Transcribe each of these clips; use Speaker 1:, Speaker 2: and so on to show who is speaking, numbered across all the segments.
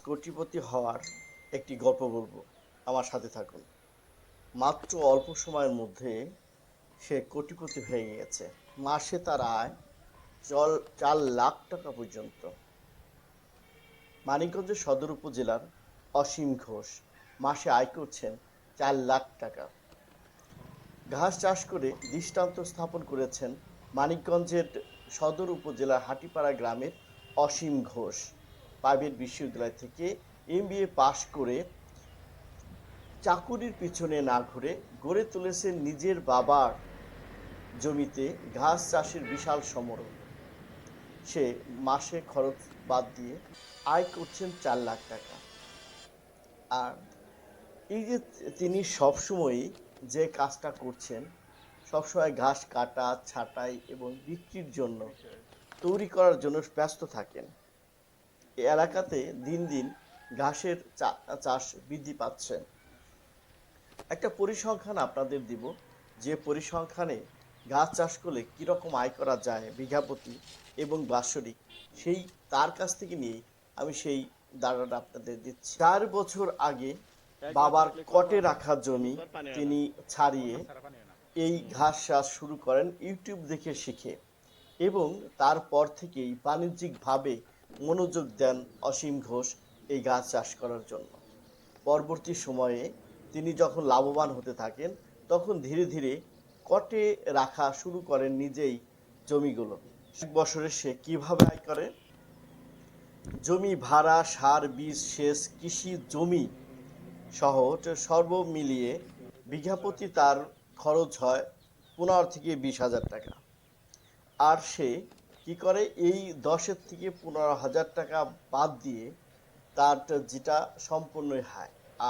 Speaker 1: কোটিপতি হওয়ার একটি গল্প বলবো, আমার সাথে থাকুন। মাত্র অল্প সময়ের মধ্যে সে কোটিপতি হয়ে গিয়েছে। মাসে তার আয় 4 লাখ টাকা পর্যন্ত। মানিকগঞ্জের সদর উপজেলার অসীম ঘোষ মাসে আয় করছেন 4 লাখ টাকা। ঘাস চাষ করে দৃষ্টান্ত স্থাপন করেছেন মানিকগঞ্জের সদর উপজেলার হাটিপাড়া গ্রামের অসীম ঘোষ। প্রাইভেট বিশ্ববিদ্যালয় থেকে MBA পাশ করে চাকুরির পিছনে না ঘুরে গড়ে তুলেছেন নিজের বাবার জমিতে ঘাস চাষের বিশাল সমরণ। সে মাসে খরচ বাদ দিয়ে আয় করছেন 4 লাখ টাকা। আর এই যে তিনি সবসময়ই যে কাজটা করছেন, সবসময় ঘাস কাটা, ছাঁটাই এবং বিক্রির জন্য, তৈরি করার জন্য ব্যস্ত থাকেন। এই এলাকাতে দিন দিন ঘাসের চাষ বৃদ্ধি পাচ্ছে। একটা পরিসংখ্যান আপনাদের দিব, যে পরিসংখ্যানে ঘাস চাষ করলে কীরকম আয় করা যায় বিঘা প্রতি এবং বাৎসরিক, সেই তার কাছ থেকে নিয়ে আমি সেই দাঁড়াটা আপনাদের দিচ্ছি। 4 বছর আগে বাবার কটে রাখা জমি তিনি ছাড়িয়ে এই ঘাস চাষ শুরু করেন ইউটিউব দেখে শিখে, এবং তারপর থেকেই বাণিজ্যিকভাবে মনোযোগ দেন অসীম ঘোষ এই ঘাস চাষ করার জন্য। পরবর্তী সময়ে তিনি যখন লাভবান হতে থাকেন, তখন ধীরে ধীরে কটে রাখা শুরু করেন নিজেই জমিগুলো। 1 বছরে সে কিভাবে আয় করে? জমি ভাড়া, সার, বীজ, সেচ, কৃষি জমি সহ সর্ব মিলিয়ে বিঘাপ্রতি তার খরচ হয় 15 থেকে 20 হাজার টাকা। আর সে কি করে? এই 10-এর থেকে 15,000 টাকা বাদ দিয়ে তার যেটা সম্পূর্ণ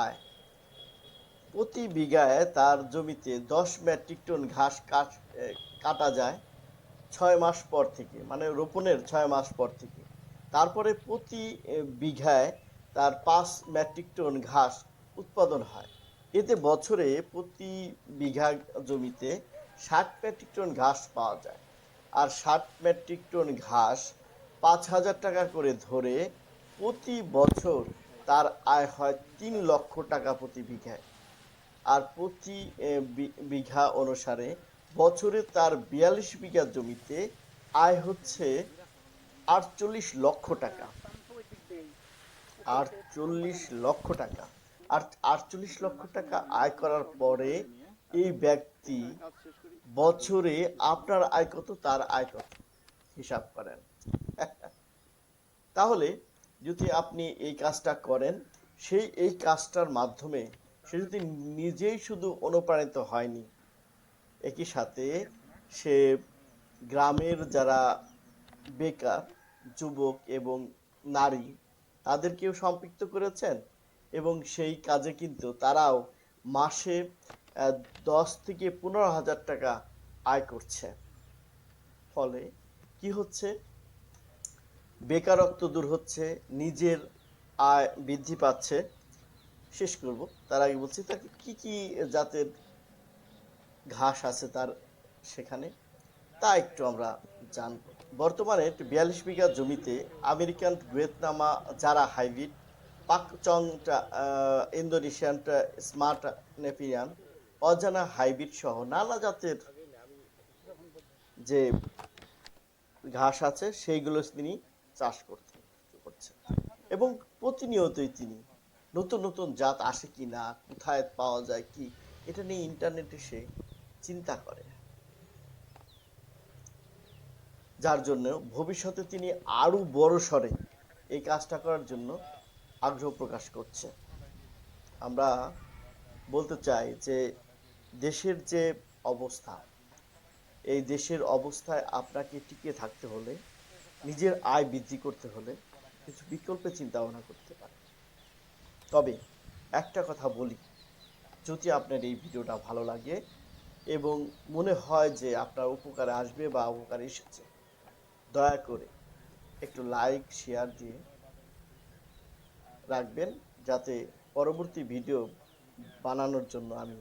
Speaker 1: আয়, প্রতি বিঘায় তার জমিতে 10 মেট্রিক টন ঘাস কাটা যায় 6 মাস পর থেকে, মানে রোপণের 6 মাস পর থেকে। তারপরে প্রতি বিঘায় তার 5 মেট্রিক টন ঘাস উৎপাদন হয়। এতে বছরে প্রতি বিঘা জমিতে 60 মেট্রিক টন ঘাস পাওয়া যায়। আর 60 মেট্রিক টন ঘাস 5,000 টাকা করে ধরে প্রতি বছর তার আয় হয় 3 লক্ষ টাকা প্রতি বিঘায়। আর প্রতি বিঘা অনুসারে বছরে তার 42 বিঘা জমিতে আয় হচ্ছে 48 লক্ষ টাকা। 48 লক্ষ টাকা। আর 48 লক্ষ টাকা আয় করার পরে এই ব্যক্তি বছরে আপনার আয় কত, তার আয় কত, হিসাব করেন। তাহলে যদি আপনি এই কাজটা করেন, এই কাজটার মাধ্যমে সে যদি নিজেই শুধু অনুপ্রাণিত হয়নি, একই সাথে সে গ্রামের যারা বেকার যুবক এবং নারী তাদেরকেও সম্পৃক্ত করেছেন, এবং সেই কাজে কিন্তু তারাও মাসে 10 থেকে 15,000 টাকা আয় করছে। ফলে কি হচ্ছে? বেকারত্ব দূর হচ্ছে, নিজের আয় বৃদ্ধি পাচ্ছে। শেষ করব তার আগে বলছি, তাকে কি কি জাতের ঘাস আছে তার সেখানে, তা একটু আমরা জানব। বর্তমানে 42 বিঘা জমিতে আমেরিকান ভিয়েতনামা জারা hybrid, Pakchong Indonesian smart Napier, অজানা হাইব্রিড সহ নানা জাতের যে ঘাস আছে সেইগুলো তিনি চাষ করছেন। এবং প্রতিনিয়তই তিনি নতুন নতুন জাত আসে কি না, কোথায় পাওয়া যায় কি, এটা নিয়ে ইন্টারনেটে সে চিন্তা করে, যার জন্য ভবিষ্যতে তিনি আরো বড় সরে এই কাজটা করার জন্য আগ্রহ প্রকাশ করছে। আমরা বলতে চাই যে দেশের যে অবস্থা, এই দেশের অবস্থায় আপনাকে টিকে থাকতে হলে, নিজের আয় বৃদ্ধি করতে হলে কিছু বিকল্পে চিন্তা ভাবনা করতে পারে। তবে একটা কথা বলি, যদি আপনার এই ভিডিওটা ভালো লাগে এবং মনে হয় যে আপনার উপকারে আসবে বা উপকারে এসেছে, দয়া করে একটু লাইক শেয়ার দিয়ে রাখবেন, যাতে পরবর্তী ভিডিও বানানোর জন্য আমি